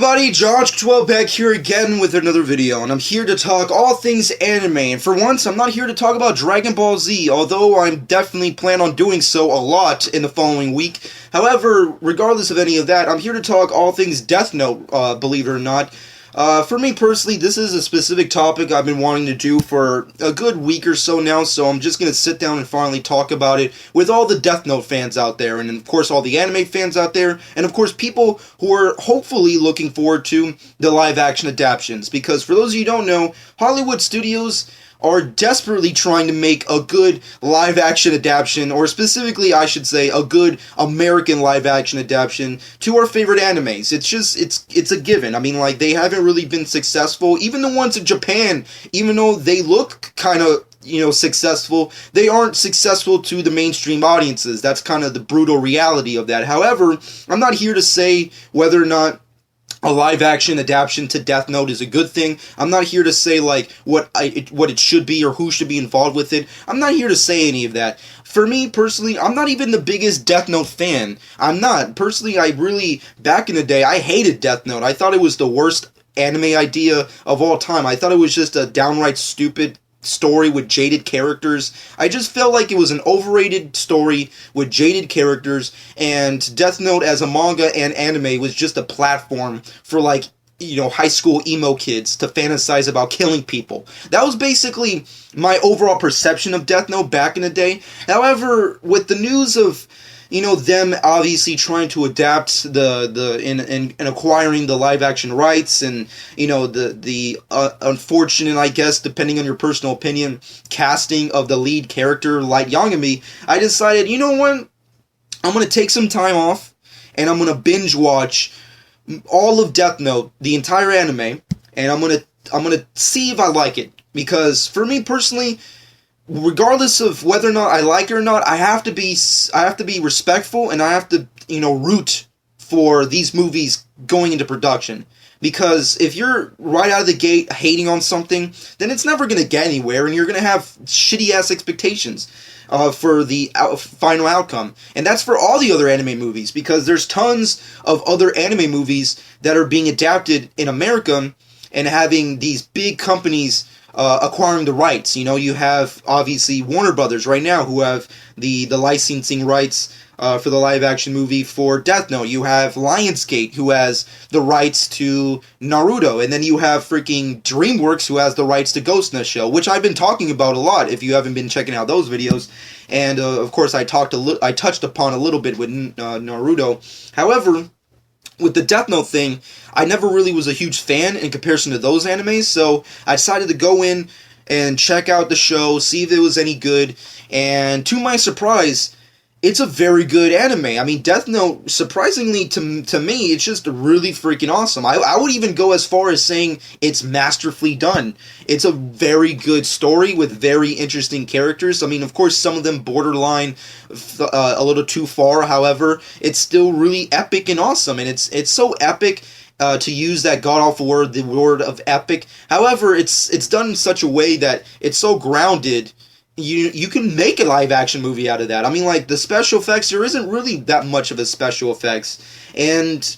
everybody, Josh12 back here again with another video, and I'm here to talk all things anime, and for once, I'm not here to talk about Dragon Ball Z, although I'm definitely plan on doing so a lot in the following week. However, regardless of any of that, I'm here to talk all things Death Note, believe it or not. For me personally, this is a specific topic I've been wanting to do for a good week or so now, so I'm just going to sit down and finally talk about it with all the Death Note fans out there, and of course all the anime fans out there, and of course people who are hopefully looking forward to the live-action adaptations, because for those of you who don't know, Hollywood studios are desperately trying to make a good live-action adaptation, or specifically, I should say, a good American live-action adaptation to our favorite animes. It's a given. I mean, like, they haven't really been successful. Even the ones in Japan, even though they look kind of, successful, they aren't successful to the mainstream audiences. That's kind of the brutal reality of that. However, I'm not here to say whether or not a live-action adaptation to Death Note is a good thing. I'm not here to say, like, what it should be or who should be involved with it. I'm not here to say any of that. For me, personally, I'm not even the biggest Death Note fan. I'm not. Personally, back in the day, I hated Death Note. I thought it was the worst anime idea of all time. I thought it was just a downright stupid story with jaded characters. I just felt like it was an overrated story with jaded characters, and Death Note as a manga and anime was just a platform for, like, high school emo kids to fantasize about killing people. That was basically my overall perception of Death Note back in the day. However, with the news of them obviously trying to adapt and acquiring the live action rights, and the unfortunate, I guess, depending on your personal opinion, casting of the lead character Light Yagami, I decided, you know what, I'm gonna take some time off and I'm gonna binge watch all of Death Note, the entire anime, and I'm gonna see if I like it, because for me personally, regardless of whether or not I like it or not, I have to be respectful, and I have to, root for these movies going into production. Because if you're right out of the gate hating on something, then it's never going to get anywhere, and you're going to have shitty-ass expectations for the final outcome. And that's for all the other anime movies, because there's tons of other anime movies that are being adapted in America and having these big companies acquiring the rights. You have, obviously, Warner Brothers right now, who have the licensing rights for the live-action movie for Death Note. You have Lionsgate, who has the rights to Naruto. And then you have freaking DreamWorks, who has the rights to Ghost in the Shell, which I've been talking about a lot, if you haven't been checking out those videos. And, of course, I touched upon a little bit with Naruto. However, with the Death Note thing, I never really was a huge fan in comparison to those animes, so I decided to go in and check out the show, see if it was any good, and to my surprise, it's a very good anime. I mean, Death Note, surprisingly to me, it's just really freaking awesome. I would even go as far as saying it's masterfully done. It's a very good story with very interesting characters. I mean, of course, some of them borderline a little too far. However, it's still really epic and awesome, and it's so epic to use that god-awful word, the word of epic. However, it's done in such a way that it's so grounded. You can make a live-action movie out of that. I mean, like, the special effects, there isn't really that much of a special effects. And,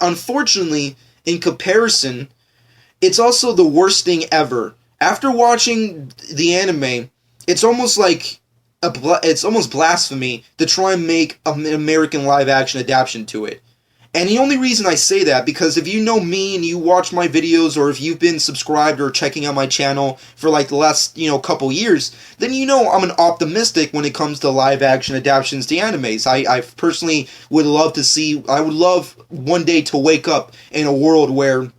unfortunately, in comparison, it's also the worst thing ever. After watching the anime, it's almost like it's almost blasphemy to try and make an American live-action adaptation to it. And the only reason I say that, because if you know me and you watch my videos, or if you've been subscribed or checking out my channel for like the last, couple years, then I'm an optimistic when it comes to live-action adaptations to animes. I personally would love to see, I would love one day to wake up in a world where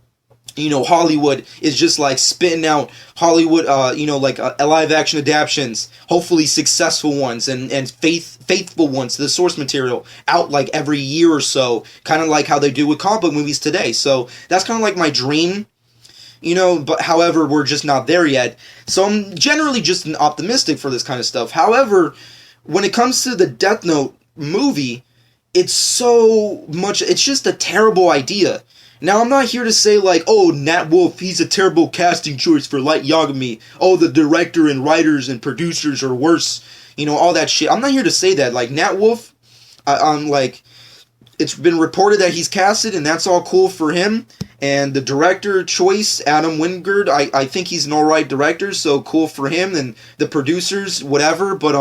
Hollywood is just like spitting out Hollywood, live-action adaptations, hopefully successful ones and faithful ones to the source material out like every year or so, kind of like how they do with comic book movies today. So that's kind of like my dream, but however, we're just not there yet. So I'm generally just an optimistic for this kind of stuff. However, when it comes to the Death Note movie, it's just a terrible idea. Now, I'm not here to say, like, oh, Nat Wolff, he's a terrible casting choice for Light Yagami. Oh, the director and writers and producers are worse. All that shit. I'm not here to say that. Like, Nat Wolff, it's been reported that he's casted, and that's all cool for him. And the director choice, Adam Wingard, I think he's an alright director, so cool for him. And the producers, whatever. But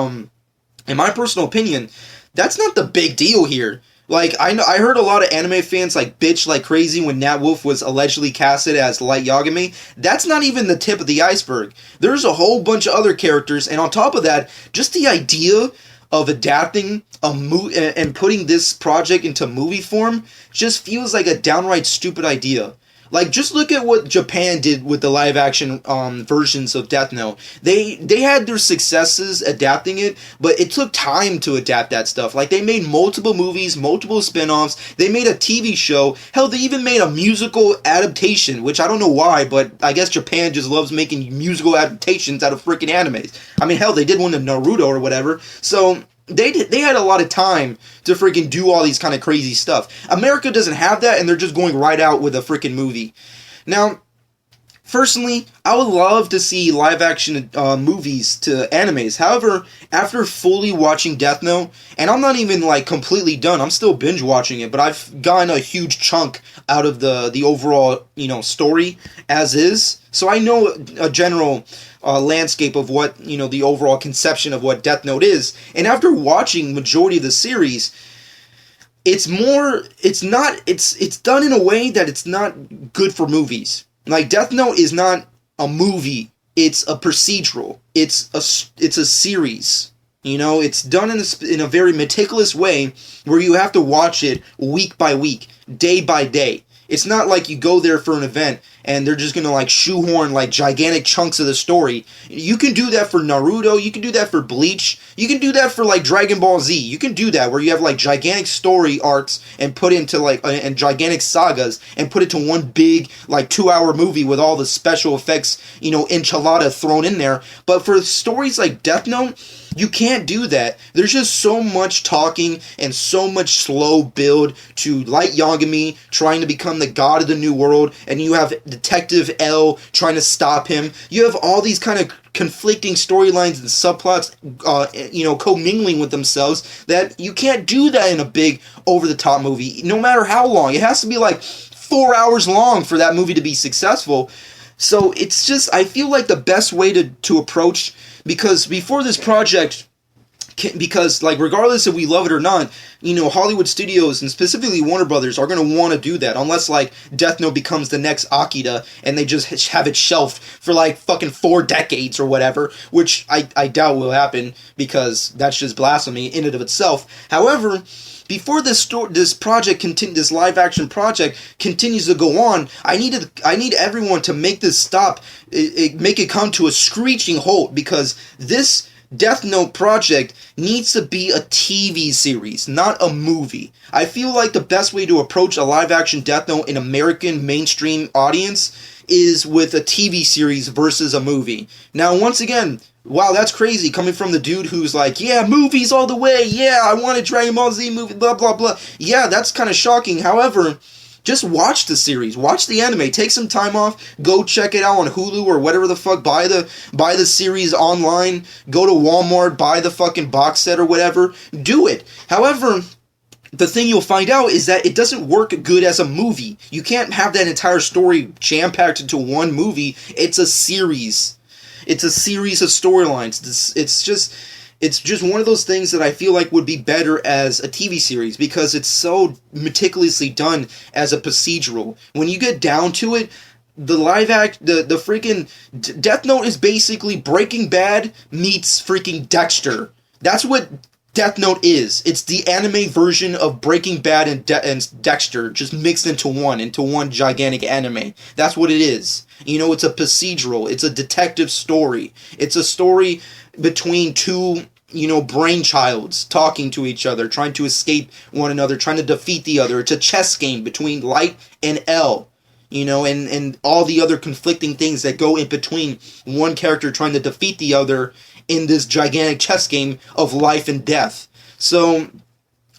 in my personal opinion, that's not the big deal here. Like, I heard a lot of anime fans, like, bitch like crazy when Nat Wolff was allegedly casted as Light Yagami. That's not even the tip of the iceberg. There's a whole bunch of other characters, and on top of that, just the idea of adapting and putting this project into movie form just feels like a downright stupid idea. Like, just look at what Japan did with the live-action versions of Death Note. They had their successes adapting it, but it took time to adapt that stuff. Like, they made multiple movies, multiple spin-offs. They made a TV show. Hell, they even made a musical adaptation, which I don't know why, but I guess Japan just loves making musical adaptations out of freaking animes. I mean, hell, they did one of Naruto or whatever. So they had a lot of time to freaking do all these kind of crazy stuff. America doesn't have that, and they're just going right out with a freaking movie. Now, personally, I would love to see live-action movies to animes. However, after fully watching Death Note, and I'm not even, like, completely done, I'm still binge-watching it, but I've gotten a huge chunk out of the overall, story as is. So I know a general landscape of what, the overall conception of what Death Note is. And after watching majority of the series, it's done in a way that it's not good for movies. Like, Death Note is not a movie, it's a procedural. It's a series. It's done in a very meticulous way where you have to watch it week by week, day by day. It's not like you go there for an event and they're just gonna like shoehorn like gigantic chunks of the story. You can do that for Naruto, you can do that for Bleach, you can do that for like Dragon Ball Z. You can do that where you have like gigantic story arcs and put into like and gigantic sagas and put it to one big like 2-hour movie with all the special effects, enchilada thrown in there. But for stories like Death Note, you can't do that. There's just so much talking and so much slow build to Light Yagami trying to become the god of the new world, and you have Detective L trying to stop him. You have all these kind of conflicting storylines and subplots, commingling with themselves, that you can't do that in a big, over-the-top movie, no matter how long. It has to be like 4 hours long for that movie to be successful. So it's just, I feel like the best way to approach, because before this project, because like regardless if we love it or not, Hollywood studios and specifically Warner Brothers are going to want to do that, unless like Death Note becomes the next Akira and they just have it shelved for like fucking 4 decades or whatever, which I doubt will happen, because that's just blasphemy in and of itself. However, before this live action project continues to go on, I need everyone to make this stop, make it come to a screeching halt, because this Death Note project needs to be a TV series, not a movie. I feel like the best way to approach a live action Death Note in American mainstream audience is with a TV series versus a movie. Now, once again, wow, that's crazy coming from the dude who's like, yeah, movies all the way, yeah, I want a Dragon Ball Z movie, blah, blah, blah. Yeah, that's kind of shocking. However, just watch the series, watch the anime, take some time off, go check it out on Hulu or whatever the fuck, buy the series online, go to Walmart, buy the fucking box set or whatever, do it. However, the thing you'll find out is that it doesn't work good as a movie. You can't have that entire story jam-packed into one movie. It's a series. It's a series of storylines. It's just one of those things that I feel like would be better as a TV series, because it's so meticulously done as a procedural. When you get down to it, the freaking Death Note is basically Breaking Bad meets freaking Dexter. That's what Death Note is. It's the anime version of Breaking Bad and Dexter, just mixed into one gigantic anime. That's what it is. It's a procedural. It's a detective story. It's a story between two, brainchilds talking to each other, trying to escape one another, trying to defeat the other. It's a chess game between Light and L, and all the other conflicting things that go in between one character trying to defeat the other in this gigantic chess game of life and death. So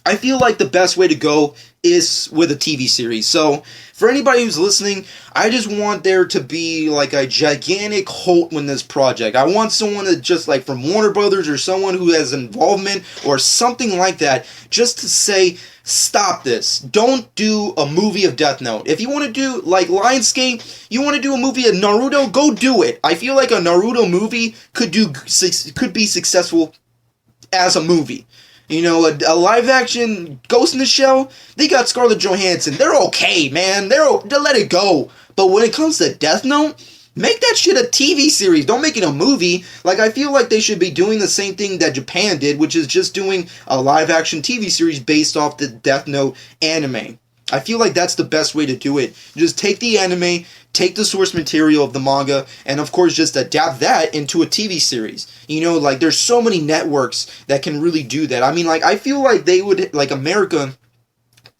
I feel like the best way to go is with a TV series. So, for anybody who's listening, I just want there to be like a gigantic halt in this project. I want someone to just like from Warner Brothers or someone who has involvement or something like that just to say, stop this. Don't do a movie of Death Note. If you want to do like Lionsgate, you want to do a movie of Naruto, go do it. I feel like a Naruto movie could be successful as a movie. You know, a live-action Ghost in the Shell, they got Scarlett Johansson. They're okay, man. They'll let it go. But when it comes to Death Note, make that shit a TV series. Don't make it a movie. Like, I feel like they should be doing the same thing that Japan did, which is just doing a live-action TV series based off the Death Note anime. I feel like that's the best way to do it. Just take the anime, take the source material of the manga, and of course just adapt that into a TV series. You know, like, there's so many networks that can really do that. I mean, like, I feel like they would, like, America,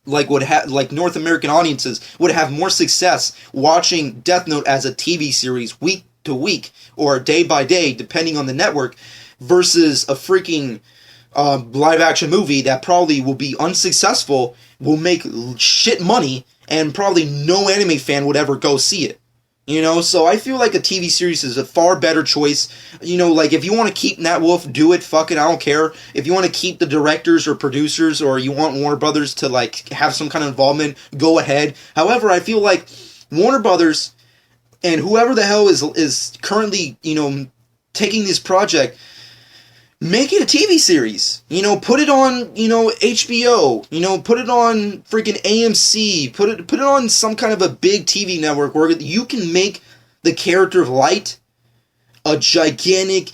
like, would have, like, North American audiences would have more success watching Death Note as a TV series week to week, or day by day, depending on the network, versus a freaking live-action movie that probably will be unsuccessful, will make shit money, and probably no anime fan would ever go see it. You know, so I feel like a TV series is a far better choice. You know, like, if you want to keep Nat Wolf, do it, fuck it, I don't care. If you want to keep the directors or producers, or you want Warner Brothers to, like, have some kind of involvement, go ahead. However, I feel like Warner Brothers, and whoever the hell is currently, you know, taking this project, make it a TV series. You know, put it on, you know, HBO. You know, put it on freaking AMC. Put it on some kind of a big TV network where you can make the character of Light a gigantic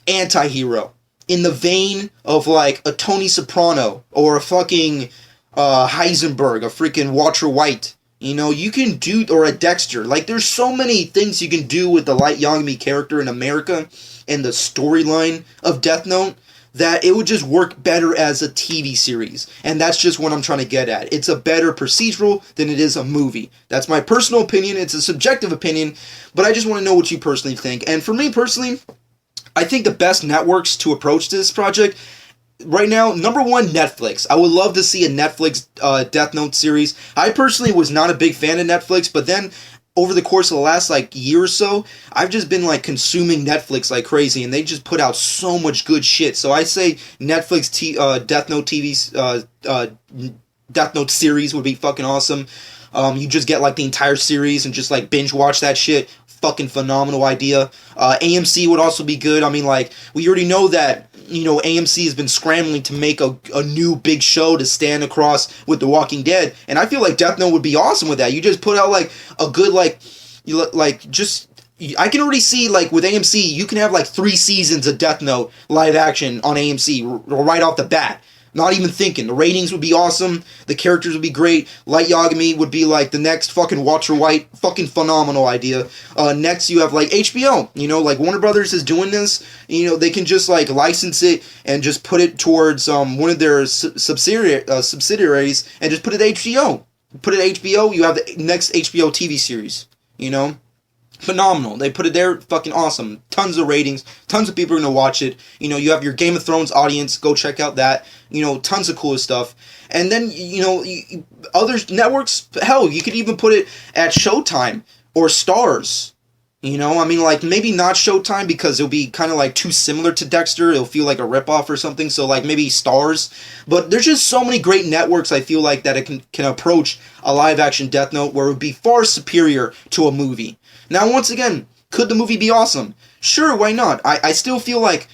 anti-hero in the vein of like a Tony Soprano or a fucking Heisenberg, a freaking Walter White. You know, you can do, or a Dexter. Like, there's so many things you can do with the Light Yagami character in America and the storyline of Death Note that it would just work better as a TV series. And that's just what I'm trying to get at. It's a better procedural than it is a movie. That's my personal opinion. It's a subjective opinion, but I just want to know what you personally think. And for me personally, I think the best networks to approach this project right now, number one, Netflix. I would love to see a Netflix Death Note series. I personally was not a big fan of Netflix, but then over the course of the last, like, year or so, I've just been, like, consuming Netflix like crazy, and they just put out so much good shit. So I say Netflix Death Note Death Note series would be fucking awesome. You just get, like, the entire series and just, like, binge watch that shit. Fucking phenomenal idea. AMC would also be good. I mean, like, we already know that, you know, AMC has been scrambling to make a new big show to stand across with The Walking Dead, and I feel like Death Note would be awesome with that. You just put out, like, a good, like, I can already see, like, with AMC, you can have, like, 3 seasons of Death Note live action on AMC right off the bat. Not even thinking. The ratings would be awesome. The characters would be great. Light Yagami would be like the next fucking Walter White. Fucking phenomenal idea. Next, you have like HBO. You know, like Warner Brothers is doing this. You know, they can just like license it and just put it towards one of their subsidiaries and just put it at HBO. Put it at HBO. You have the next HBO TV series. You know? Phenomenal. They put it there, fucking awesome. Tons of ratings, tons of people are gonna watch it. You know, you have your Game of Thrones audience, go check out that. You know, tons of cool stuff. And then, you know, other networks, hell, you could even put it at Showtime or Stars. You know, I mean, like, maybe not Showtime because it'll be kind of like too similar to Dexter. It'll feel like a ripoff or something. So, like, maybe Stars. But there's just so many great networks, I feel like, that it can approach a live-action Death Note where it would be far superior to a movie. Now, once again, could the movie be awesome? Sure, why not? I still feel like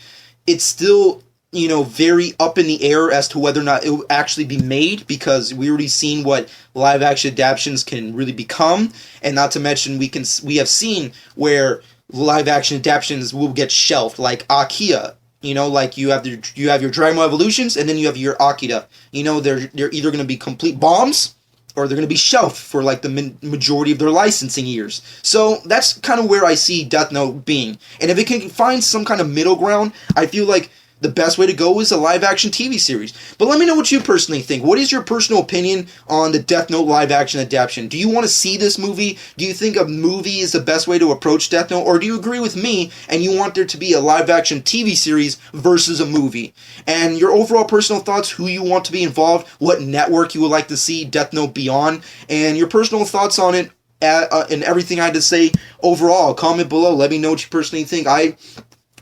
it's still, you know, very up in the air as to whether or not it will actually be made, because we already seen what live-action adaptations can really become, and not to mention we have seen where live-action adaptations will get shelved, like Akira. You know, like you have your Dragon Ball Evolutions, and then you have your Akira. You know, they're either going to be complete bombs, or they're going to be shelved for, like, the majority of their licensing years. So that's kind of where I see Death Note being. And if it can find some kind of middle ground, I feel like the best way to go is a live-action TV series. But let me know what you personally think. What is your personal opinion on the Death Note live-action adaptation? Do you want to see this movie? Do you think a movie is the best way to approach Death Note? Or do you agree with me and you want there to be a live-action TV series versus a movie? And your overall personal thoughts, who you want to be involved, what network you would like to see Death Note be on, and your personal thoughts on it, and everything I had to say overall. Comment below. Let me know what you personally think. I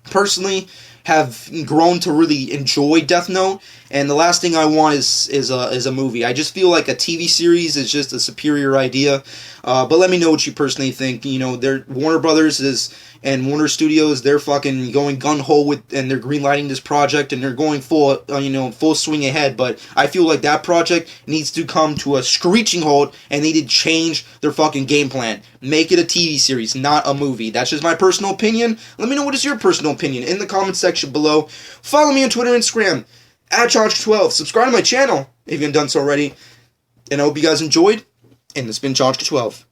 personally have grown to really enjoy Death Note, and the last thing I want is a movie. I just feel like a TV series is just a superior idea. But let me know what you personally think. You know, Warner Brothers and Warner Studios, they're fucking going gun-ho with, and they're greenlighting this project, and they're going full swing ahead. But I feel like that project needs to come to a screeching halt, and they need to change their fucking game plan. Make it a TV series, not a movie. That's just my personal opinion. Let me know what is your personal opinion in the comment section below. Follow me on Twitter and Instagram, @Chonchka12. Subscribe to my channel if you haven't done so already. And I hope you guys enjoyed. And it's been Chonchka12.